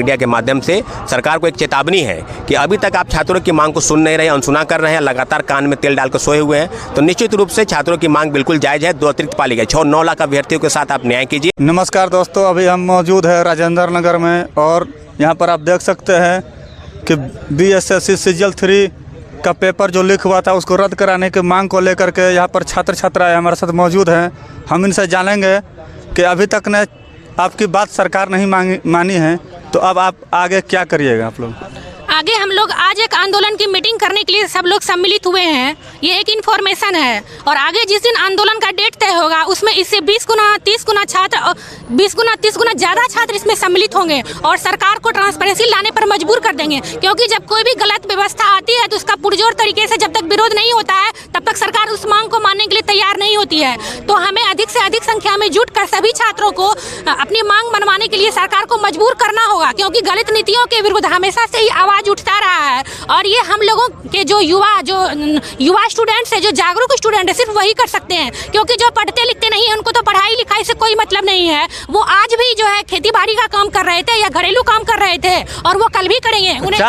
Media के माध्यम से सरकार को एक चेतावनी है कि अभी तक आप छात्रों की मांग को सुन नहीं रहे, अनसुना कर रहे हैं, लगातार कान में तेल डालकर सोए हुए हैं। तो निश्चित रूप से छात्रों की मांग बिल्कुल जायज़ है। 2 अतिरिक्त पाली गई 9 लाख अभ्यर्थियों के साथ आप न्याय कीजिए। नमस्कार दोस्तों, अभी हम मौजूद है राजेंद्र नगर में और यहाँ पर आप देख सकते हैं कि BSSC सीजल 3 का पेपर जो लीक हुआ था उसको रद्द कराने की मांग को लेकर के यहाँ पर छात्र छात्राएं हमारे साथ मौजूद हैं। हम इनसे जानेंगे कि अभी तक ने आपकी बात सरकार नहीं मानी है, तो अब आप आगे क्या करिएगा? आप लोग आगे हम लोग आज एक आंदोलन की मीटिंग करने के लिए सब लोग सम्मिलित हुए हैं। ये एक इन्फॉर्मेशन है और आगे जिस दिन आंदोलन का डेट तय होगा उसमें इससे 20 गुना 30 गुना छात्र 20 गुना 30 गुना ज़्यादा छात्र इसमें सम्मिलित होंगे और सरकार को ट्रांसपेरेंसी लाने पर मजबूर कर देंगे। क्योंकि जब कोई भी गलत व्यवस्था आती है तो उसका पुरजोर तरीके से जब तक विरोध नहीं होता है तब तक सरकार उस मांग को मानने के लिए तैयार नहीं होती है। तो हमें अधिक से अधिक संख्या में जुट कर सभी छात्रों को अपनी मांग मनवाने के लिए सरकार को मजबूर करना होगा, क्योंकि गलत नीतियों के विरुद्ध हमेशा से ही आवाज़ उठता रहा है। और ये हम लोगों के जो युवा स्टूडेंट्स है, जो जागरूक स्टूडेंट है, सिर्फ वही कर सकते हैं। क्योंकि जो पढ़ते लिखते नहीं है उनको तो पढ़ाई लिखाई से कोई मतलब नहीं है। वो आज भी जो है खेती बाड़ी का काम कर रहे थे या घरेलू काम कर रहे थे और वो कल भी करेंगे।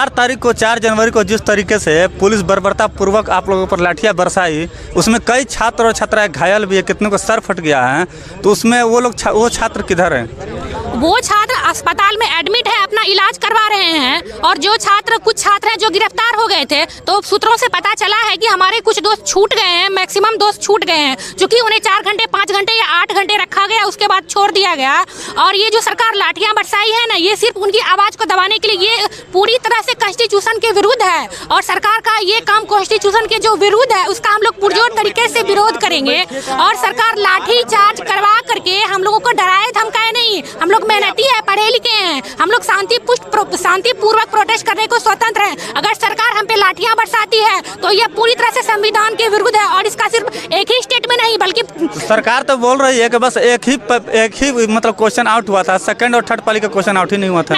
4 जनवरी को जिस तरीके से पुलिस बर्बरता पूर्वक आप लोगों पर लाठियां बरसाई, उसमें कई छात्र और छात्राएं घायल भी है, कितनों को सर फट गया है, तो उसमें वो छात्र किधर हैं? वो छात्र अस्पताल में एडमिट है, अपना इलाज करवा रहे हैं। और कुछ छात्र हैं जो गिरफ्तार हो गए थे, तो सूत्रों से पता चला है कि हमारे कुछ दोस्त छूट गए हैं, मैक्सिमम दोस्त छूट गए हैं, क्योंकि उन्हें 4 घंटे 5 घंटे या 8 घंटे रखा गया, उसके बाद छोड़ दिया गया। और ये जो सरकार लाठियां बरसाई है ना, ये सिर्फ उनकी आवाज़ को दबाने के लिए, ये पूरी तरह से कॉन्स्टिट्यूशन के विरुद्ध है। और सरकार का ये काम कॉन्स्टिट्यूशन के जो विरुद्ध है उसका हम लोग पुरजोर तरीके से विरोध करेंगे। और सरकार लाठी चार्ज करवा करके हम लोगों को डराए धमकाए नहीं। हम लोग मेहनती है, पढ़े लिखे हैं, हम लोग शांतिपूर्वक प्रोटेस्ट करने को स्वतंत्र हैं। अगर सरकार हम पे लाठियां बरसाती है तो ये पूरी तरह से संविधान के विरुद्ध है। और इसका सिर्फ एक ही स्टेट में नहीं बल्कि सरकार तो बोल रही है कि बस एक ही मतलब क्वेश्चन आउट हुआ था, 2nd और 3rd पाली का क्वेश्चन आउट ही नहीं हुआ था।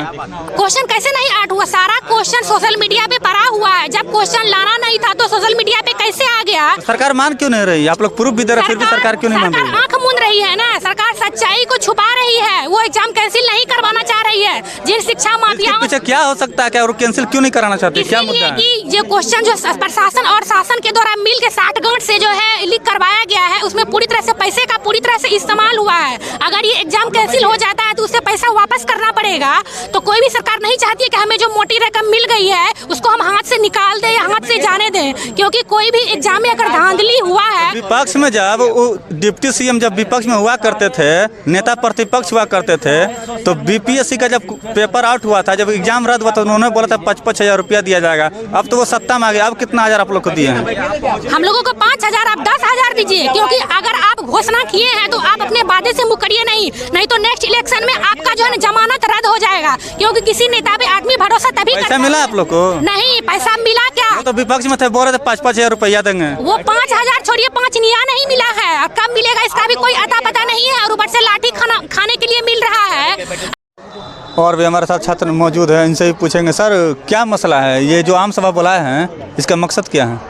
क्वेश्चन कैसे नहीं आउट हुआ? सारा क्वेश्चन सोशल मीडिया पे पड़ा हुआ है। जब क्वेश्चन लाना नहीं था तो सोशल मीडिया पे कैसे आ गया? सरकार मान क्यों नहीं रही? आप लोग प्रूफ भी दे रहे, फिर भी सरकार क्यों नहीं मान रही? आंख मूंद रही है ना, सरकार सच्चाई को छुपा रही है। वो एग्जाम कैंसिल नहीं करवाना चाह रही है। जिन शिक्षा माफियाओं पीछे क्या हो सकता है, क्या और कैंसिल क्यों नहीं कराना चाहते? क्या मुद्दा है? ये क्वेश्चन जो प्रशासन और शासन के द्वारा मिल के 60 गांठ से जो है लीक करवाया गया है, उसमें पूरी तरह से पैसे का पूरी तरह से इस्तेमाल हुआ है। अगर ये एग्जाम कैंसिल हो जाता है तो उससे पैसा वापस करना पड़ेगा। तो कोई भी सरकार नहीं चाहती है कि हमें जो मोटी रकम मिल गई है उसको हम हाथ से निकाल दें, हाथ से जाने दें। क्योंकि कोई भी एग्जाम में अगर धांधली हुआ है, विपक्ष में जब डिप्टी CM जब विपक्ष में हुआ करते थे, नेता प्रतिपक्ष हुआ करते थे, तो BPSC का जब पेपर आउट हुआ था, जब एग्जाम रद्द हुआ था, उन्होंने बोला था 55,000 रुपया दिया जाएगा। अब तो वो सत्ता में आ गया। अब कितना हजार आप लोग को दिए हैं? हम लोगों को 5,000, आप 10,000 दीजिए। क्योंकि अगर आप घोषणा किए हैं तो आप अपने वादे से मुकरिए नहीं तो नेक्स्ट इलेक्शन में आपका जो है जमानत रद्द हो जाएगा। क्योंकि किसी नेता पे आदमी भरोसा तभी पैसा मिला आप लोग को? नहीं, पैसा मिला क्या? तो विपक्ष में थे, बोल रहे थे 5,000 रुपया देंगे। वो 5,000 छोड़िए, 5 निया नहीं मिला है। अब कब मिलेगा इसका भी कोई अता पता नहीं है। और ऊपर से लाठी खाने के लिए मिल रहा है। और भी हमारे साथ छात्र मौजूद है, इनसे भी पूछेंगे। सर, क्या मसला है? ये जो आम सभा बुलाए हैं, इसका मकसद क्या है?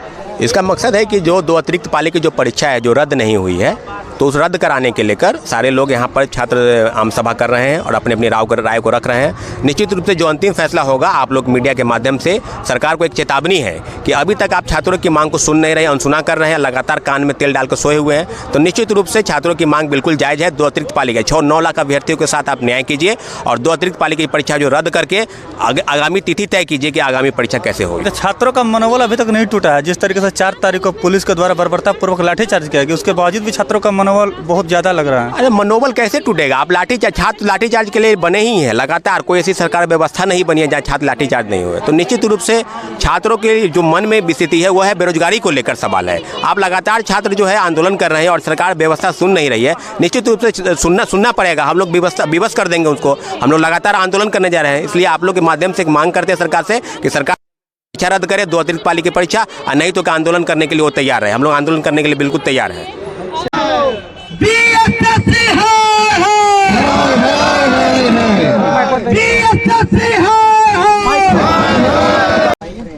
इसका मकसद है कि जो 2 अतिरिक्त पाली की जो परीक्षा है जो रद्द नहीं हुई है, तो उस रद्द कराने के लेकर सारे लोग यहाँ पर छात्र आम सभा कर रहे हैं और अपनी अपनी राय को रख रहे हैं। निश्चित रूप से जो अंतिम फैसला होगा, आप लोग मीडिया के माध्यम से सरकार को एक चेतावनी है कि अभी तक आप छात्रों की मांग को सुन नहीं रहे, अनसुना कर रहे हैं, लगातार कान में तेल डालकर सोए हुए हैं। तो निश्चित रूप से छात्रों की मांग बिल्कुल जायज़ है। 2 अतिरिक्त पाली गई 9 लाख अभ्यर्थियों के साथ आप न्याय कीजिए और 2 अतिरिक्त पाली की परीक्षा जो रद्द करके आगामी तिथि तय कीजिए कि आगामी परीक्षा कैसे होगी। छात्रों का मनोबल अभी तक नहीं टूटा है। जिस तरीके से 4 तारीख को पुलिस के द्वारा बर्बरता पूर्वक लाठीचार्ज किया गया, उसके बावजूद भी छात्रों का मनोबल बहुत ज्यादा लग रहा है। अरे मनोबल कैसे टूटेगा? आप छात्र लाठीचार्ज के लिए बने ही हैं। लगातार कोई ऐसी सरकार व्यवस्था नहीं बनी है जहाँ छात्र लाठीचार्ज नहीं हुए। तो निश्चित रूप से छात्रों के जो मन में स्थिति है वो है बेरोजगारी को लेकर सवाल है। आप लगातार छात्र जो है आंदोलन कर रहे हैं और सरकार व्यवस्था सुन नहीं रही है। निश्चित रूप से सुनना पड़ेगा। हम लोग विवश कर देंगे उसको। हम लोग लगातार आंदोलन करने जा रहे हैं। इसलिए आप लोग के माध्यम से एक मांग करते हैं सरकार से कि सरकार परीक्षा रद्द करे, 2 अतिरिक्त पाली की परीक्षा, और नहीं तो आंदोलन करने के लिए वो तैयार है। हम लोग आंदोलन करने के लिए बिल्कुल तैयार हैं।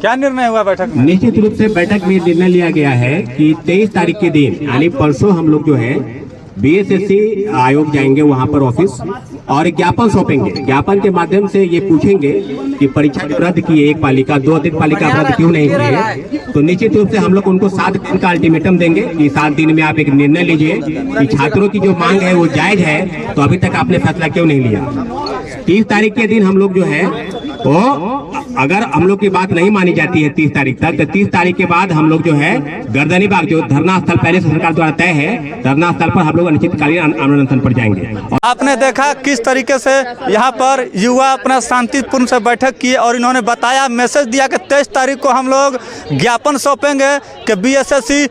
क्या निर्णय हुआ बैठक में? निश्चित रूप से बैठक में निर्णय लिया गया है कि 23 तारीख के दिन यानी परसों हम लोग जो है बीएसएससी आयोग जाएंगे वहां पर ऑफिस और एक ज्ञापन सौंपेंगे। ज्ञापन के माध्यम से ये पूछेंगे कि परीक्षा जो रद्द की है एक पालिका, 2 अतिरिक्त पालिका रद्द क्यों नहीं की है। तो निश्चित रूप से हम लोग उनको 7 दिन का अल्टीमेटम देंगे कि 7 दिन में आप एक निर्णय लीजिए कि छात्रों की जो मांग है वो जायज है, तो अभी तक आपने फैसला क्यों नहीं लिया। 30 तारीख के दिन हम लोग जो है वो अगर हम लोग की बात नहीं मानी जाती है 30 तारीख तक, तो 30 तारीख के बाद हम लोग जो है गर्दनी बाग जो धरना स्थल पहले से सरकार द्वारा तय है, धरना स्थल पर हम लोग अनिश्चितकालीन आंदोलन स्थल पर जाएंगे। आपने देखा किस तरीके से यहाँ पर युवा अपना शांतिपूर्ण से बैठक किए और इन्होंने बताया, मैसेज दिया कि 23 तारीख को हम लोग ज्ञापन सौंपेंगे कि बीएसएससी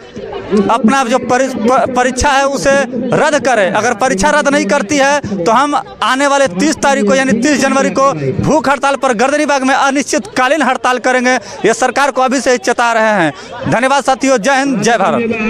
अपना जो परीक्षा है उसे रद्द करे। अगर परीक्षा रद्द नहीं करती है तो हम आने वाले 30 तारीख को यानी 30 जनवरी को भूख हड़ताल पर गर्दनीबाग में अनिश्चितकालीन हड़ताल करेंगे। ये सरकार को अभी से ही चेता रहे हैं। धन्यवाद साथियों, जय हिंद, जय भारत।